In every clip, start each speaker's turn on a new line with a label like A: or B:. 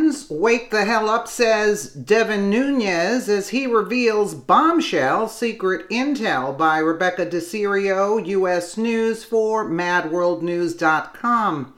A: Americans, wake the hell up, says Devon Nunes as he reveals bombshell secret intel by Rebecca DeCirio, U.S. News for MadWorldNews.com.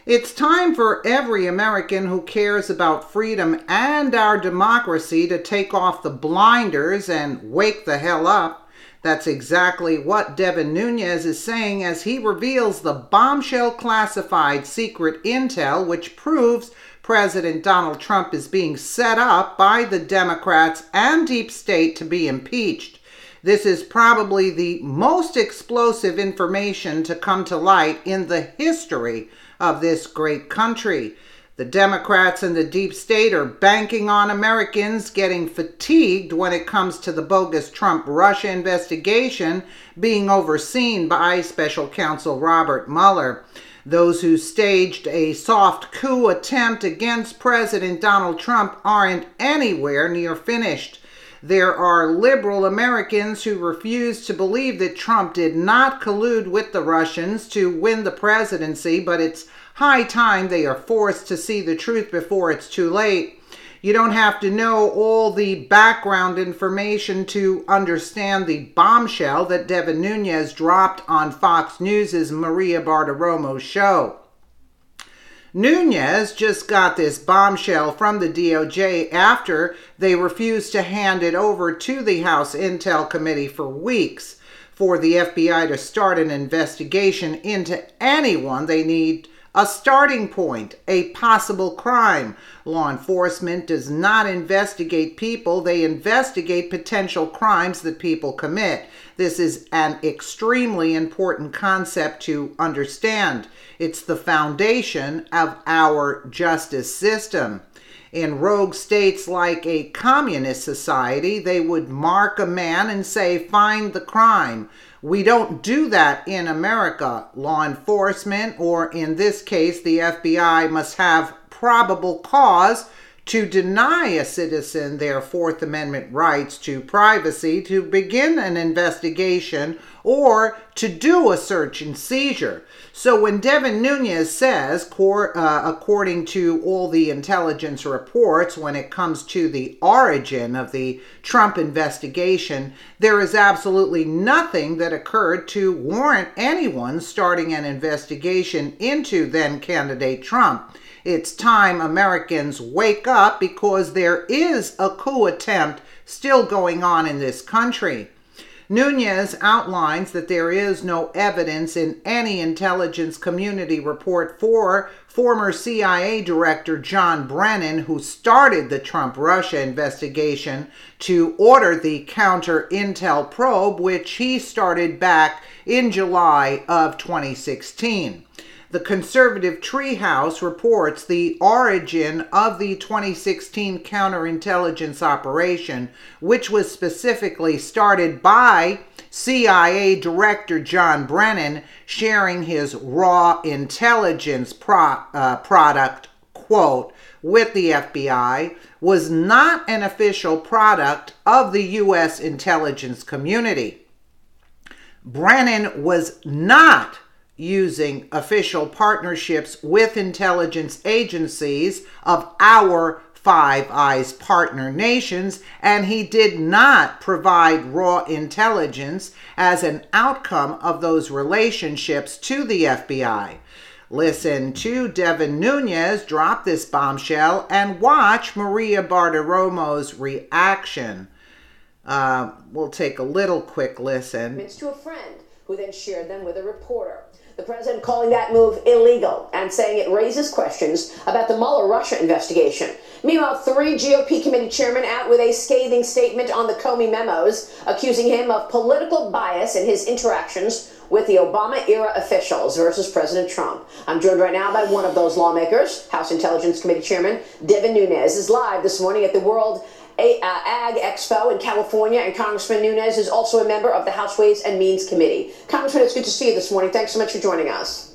A: It's time for every American who cares about freedom and our democracy to take off the blinders and wake the hell up. That's exactly what Devon Nunes is saying as he reveals the bombshell classified secret intel which proves President Donald Trump is being set up by the Democrats and deep state to be impeached. This is probably the most explosive information to come to light in the history of this great country. The Democrats and the deep state are banking on Americans getting fatigued when it comes to the bogus Trump-Russia investigation being overseen by Special Counsel Robert Mueller. Those who staged a soft coup attempt against President Donald Trump aren't anywhere near finished. There are liberal Americans who refuse to believe that Trump did not collude with the Russians to win the presidency, but it's high time they are forced to see the truth before it's too late. You don't have to know all the background information to understand the bombshell that Devon Nunes dropped on Fox News' Maria Bartiromo's show. Nunes just got this bombshell from the DOJ after they refused to hand it over to the House Intel Committee for weeks. For the FBI to start an investigation into anyone, they need a starting point, a possible crime. Law enforcement does not investigate people, they investigate potential crimes that people commit. This is an extremely important concept to understand. It's the foundation of our justice system. In rogue states like a communist society, they would mark a man and say, "Find the crime." We don't do that in America. Law enforcement, or in this case, the FBI, must have probable cause to deny a citizen their Fourth Amendment rights to privacy, to begin an investigation, or to do a search and seizure. So when Devon Nunes says, according to all the intelligence reports, when it comes to the origin of the Trump investigation, there is absolutely nothing that occurred to warrant anyone starting an investigation into then-candidate Trump. It's time Americans wake up because there is a coup attempt still going on in this country. Nunes outlines that there is no evidence in any intelligence community report for former CIA Director John Brennan, who started the Trump-Russia investigation, to order the counter-intel probe, which he started back in July of 2016. The conservative Treehouse reports the origin of the 2016 counterintelligence operation, which was specifically started by CIA Director John Brennan, sharing his raw intelligence product, quote, with the FBI, was not an official product of the U.S. intelligence community. Brennan was not using official partnerships with intelligence agencies of our Five Eyes partner nations, and he did not provide raw intelligence as an outcome of those relationships to the FBI. Listen to Devon Nunes drop this bombshell and watch Maria Bartiromo's reaction. We'll take a little quick listen.
B: To a friend who then shared them with a reporter. The president calling that move illegal and saying it raises questions about the Mueller-Russia investigation. Meanwhile, 3 GOP committee chairmen out with a scathing statement on the Comey memos, accusing him of political bias in his interactions with the Obama-era officials versus President Trump. I'm joined right now by one of those lawmakers. House Intelligence Committee Chairman Devon Nunes is live this morning at the World Ag Expo in California, and Congressman Nunes is also a member of the House Ways and Means Committee. Congressman, it's good to see you this morning. Thanks so much for joining us.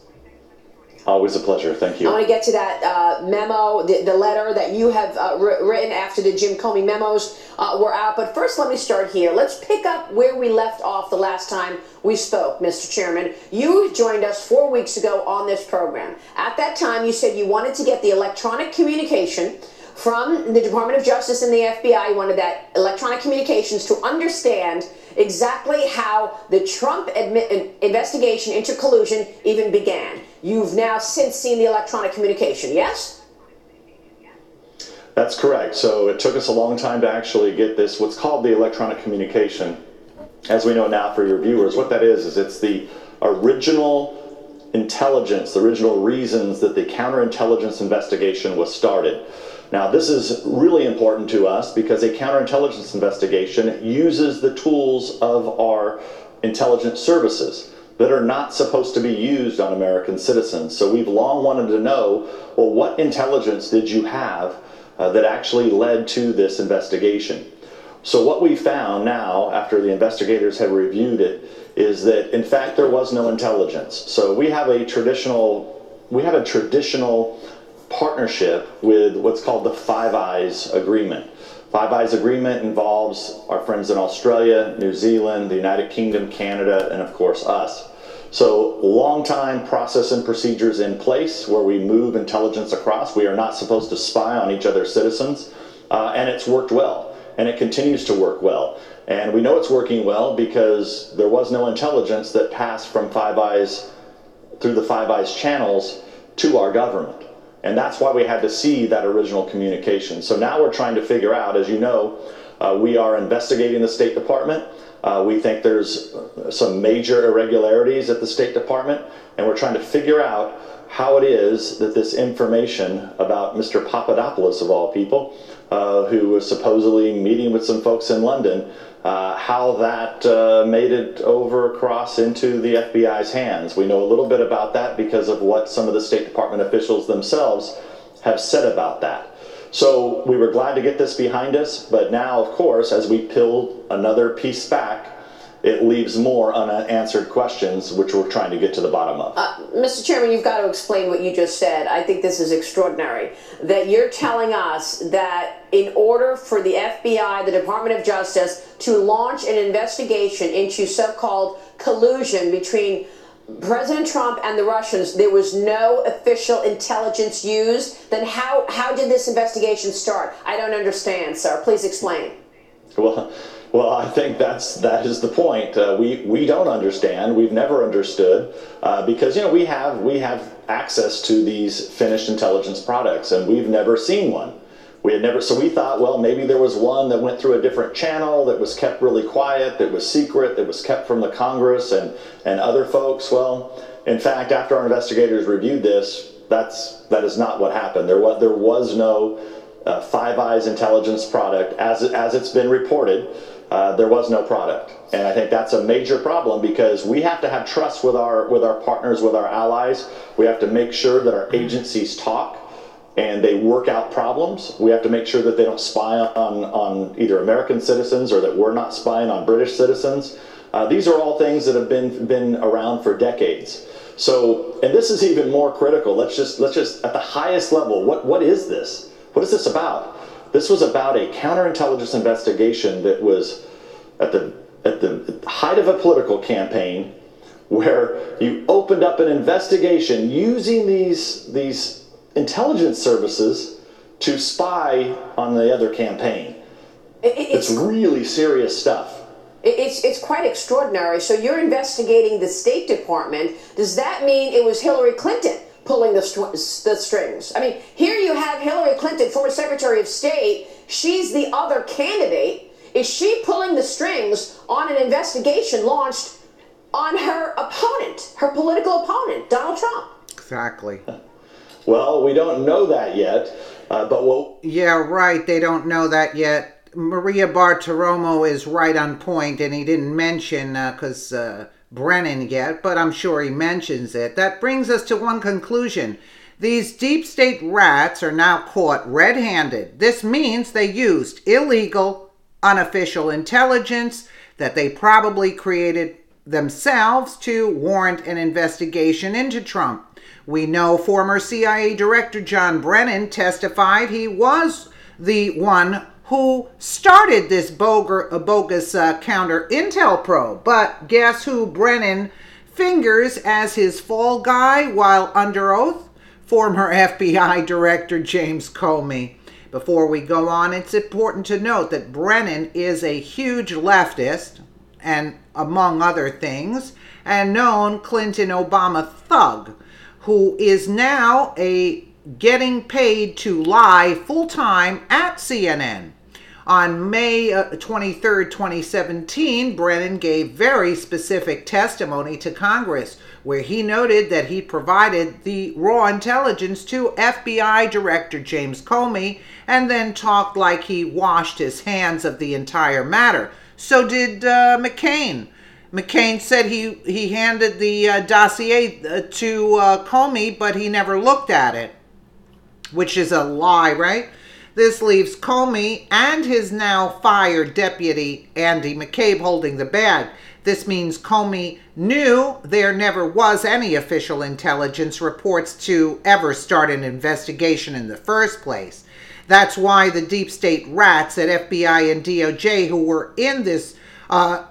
C: Always a pleasure. Thank you.
B: I want to get to that memo, the letter that you have written after the Jim Comey memos were out. But first, let me start here. Let's pick up where we left off the last time we spoke, Mr. Chairman. You joined us 4 weeks ago on this program. At that time, you said you wanted to get the electronic communication from the Department of Justice and the FBI. He wanted that electronic communications to understand exactly how the Trump investigation into collusion even began. You've now since seen the electronic communication, yes?
C: That's correct. So it took us a long time to actually get this, what's called the electronic communication. As we know now for your viewers, what that is it's the original intelligence, the original reasons that the counterintelligence investigation was started. Now, this is really important to us because a counterintelligence investigation uses the tools of our intelligence services that are not supposed to be used on American citizens. So we've long wanted to know, well, what intelligence did you have that actually led to this investigation? So what we found now, after the investigators have reviewed it, is that in fact there was no intelligence. So we have a traditional partnership with what's called the Five Eyes Agreement. Five Eyes Agreement involves our friends in Australia, New Zealand, the United Kingdom, Canada, and of course us. So long time process and procedures in place where we move intelligence across. We are not supposed to spy on each other's citizens, and it's worked well, and it continues to work well. And we know it's working well because there was no intelligence that passed from Five Eyes through the Five Eyes channels to our government. And that's why we had to see that original communication. So now we're trying to figure out, as you know, we are investigating the State Department. We think there's some major irregularities at the State Department, and we're trying to figure out how it is that this information about Mr. Papadopoulos, of all people, who was supposedly meeting with some folks in London, how that made it over across into the FBI's hands. We know a little bit about that because of what some of the State Department officials themselves have said about that. So we were glad to get this behind us, but now, of course, as we peel another piece back, it leaves more unanswered questions, which we're trying to get to the bottom of.
B: Mr. Chairman, you've got to explain what you just said. I think this is extraordinary, that you're telling us that in order for the FBI, the Department of Justice, to launch an investigation into so-called collusion between President Trump and the Russians, there was no official intelligence used. Then how did this investigation start? I don't understand, sir. Please explain.
C: Well, I think that is the point. We don't understand. We've never understood because we have access to these finished intelligence products, and we've never seen one. So we thought, well, maybe there was one that went through a different channel that was kept really quiet, that was secret, that was kept from the Congress and other folks. Well, in fact, after our investigators reviewed this, that is not what happened. There was no Five Eyes intelligence product as it's been reported. There was no product, and I think that's a major problem because we have to have trust with our partners, with our allies. We have to make sure that our agencies talk and they work out problems. We have to make sure that they don't spy on either American citizens or that we're not spying on British citizens. These are all things that have been around for decades. So, and this is even more critical. Let's just at the highest level, what is this? What is this about? This was about a counterintelligence investigation that was at the height of a political campaign, where you opened up an investigation using these intelligence services to spy on the other campaign. It's really serious stuff.
B: It's quite extraordinary. So you're investigating the State Department. Does that mean it was Hillary Clinton pulling the strings? I mean, here you have Hillary Clinton, former Secretary of State. She's the other candidate. Is she pulling the strings on an investigation launched on her opponent, her political opponent, Donald Trump?
A: Exactly.
C: Well, we don't know that yet, but we'll...
A: Yeah, right. They don't know that yet. Maria Bartiromo is right on point, and he didn't mention Brennan yet, but I'm sure he mentions it. That brings us to one conclusion. These deep state rats are now caught red-handed. This means they used illegal, unofficial intelligence that they probably created themselves to warrant an investigation into Trump. We know former CIA Director John Brennan testified he was the one who started this bogus counter-intel probe. But guess who Brennan fingers as his fall guy while under oath? Former FBI Director James Comey. Before we go on, it's important to note that Brennan is a huge leftist, and among other things, and known Clinton-Obama thug, who is now getting paid to lie full-time at CNN. On May 23, 2017, Brennan gave very specific testimony to Congress, where he noted that he provided the raw intelligence to FBI Director James Comey and then talked like he washed his hands of the entire matter. So did McCain. McCain said he handed the dossier to Comey, but he never looked at it, which is a lie, right? This leaves Comey and his now fired deputy, Andy McCabe, holding the bag. This means Comey knew there never was any official intelligence reports to ever start an investigation in the first place. That's why the deep state rats at FBI and DOJ who were in this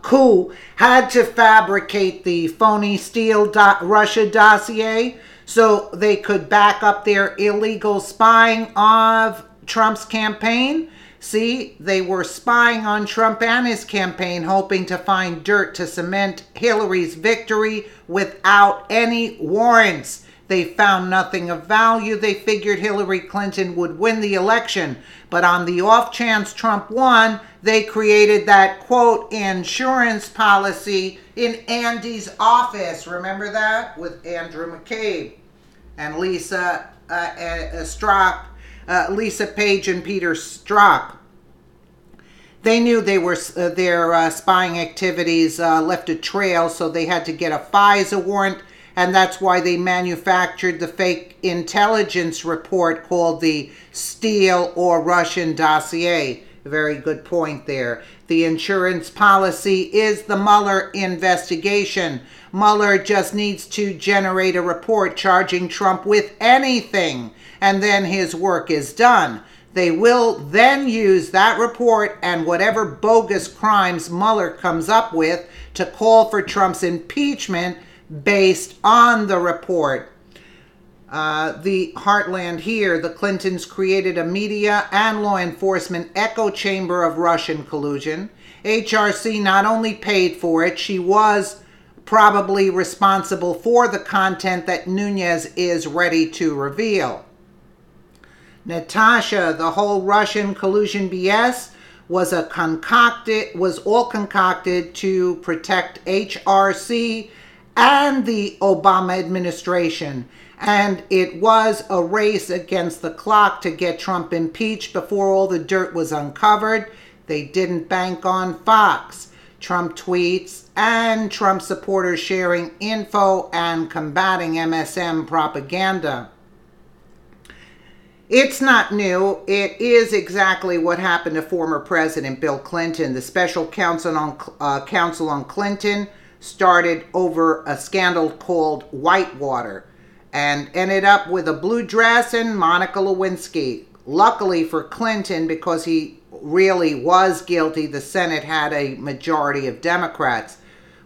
A: coup had to fabricate the phony Steele Russia dossier so they could back up their illegal spying of Trump's campaign. See, they were spying on Trump and his campaign, hoping to find dirt to cement Hillary's victory without any warrants. They found nothing of value. They figured Hillary Clinton would win the election. But on the off chance Trump won, they created that, quote, insurance policy in Andy's office. Remember that? With Andrew McCabe and Lisa Lisa Page and Peter Strzok. They knew their spying activities left a trail, so they had to get a FISA warrant, and that's why they manufactured the fake intelligence report called the Steele or Russian dossier. Very good point there. The insurance policy is the Mueller investigation. Mueller just needs to generate a report charging Trump with anything, and then his work is done. They will then use that report and whatever bogus crimes Mueller comes up with to call for Trump's impeachment based on the report. The heartland here, the Clintons created a media and law enforcement echo chamber of Russian collusion. HRC not only paid for it, she was probably responsible for the content that Nunes is ready to reveal. Natasha, the whole Russian collusion BS was all concocted to protect HRC and the Obama administration. And it was a race against the clock to get Trump impeached before all the dirt was uncovered. They didn't bank on Fox, Trump tweets, and Trump supporters sharing info and combating MSM propaganda. It's not new. It is exactly what happened to former President Bill Clinton. The special counsel on Clinton started over a scandal called Whitewater and ended up with a blue dress and Monica Lewinsky. Luckily for Clinton, because he really was guilty, the Senate had a majority of Democrats.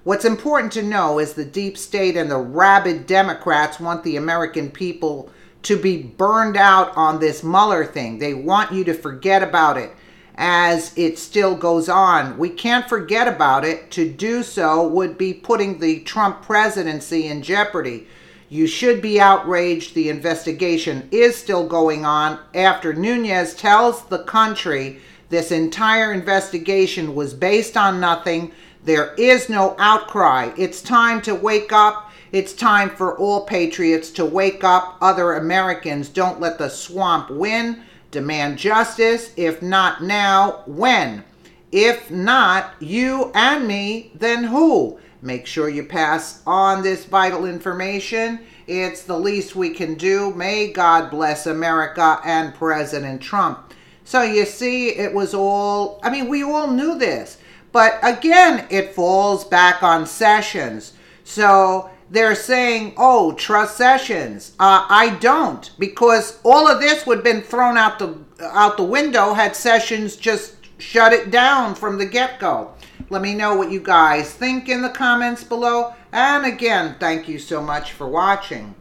A: What's important to know is the deep state and the rabid Democrats want the American people to be burned out on this Mueller thing. They want you to forget about it as it still goes on. We can't forget about it. To do so would be putting the Trump presidency in jeopardy. You should be outraged. The investigation is still going on after Nunes tells the country this entire investigation was based on nothing. There is no outcry. It's time to wake up. It's time for all patriots to wake up. Other Americans, don't let the swamp win. Demand justice. If not now, when? If not you and me, then who? Make sure you pass on this vital information. It's the least we can do. May God bless America and President Trump. So you see, it was all, we all knew this. But again, it falls back on Sessions. So they're saying, oh, trust Sessions. I don't, because all of this would have been thrown out the window had Sessions just shut it down from the get-go. Let me know what you guys think in the comments below. And again, thank you so much for watching.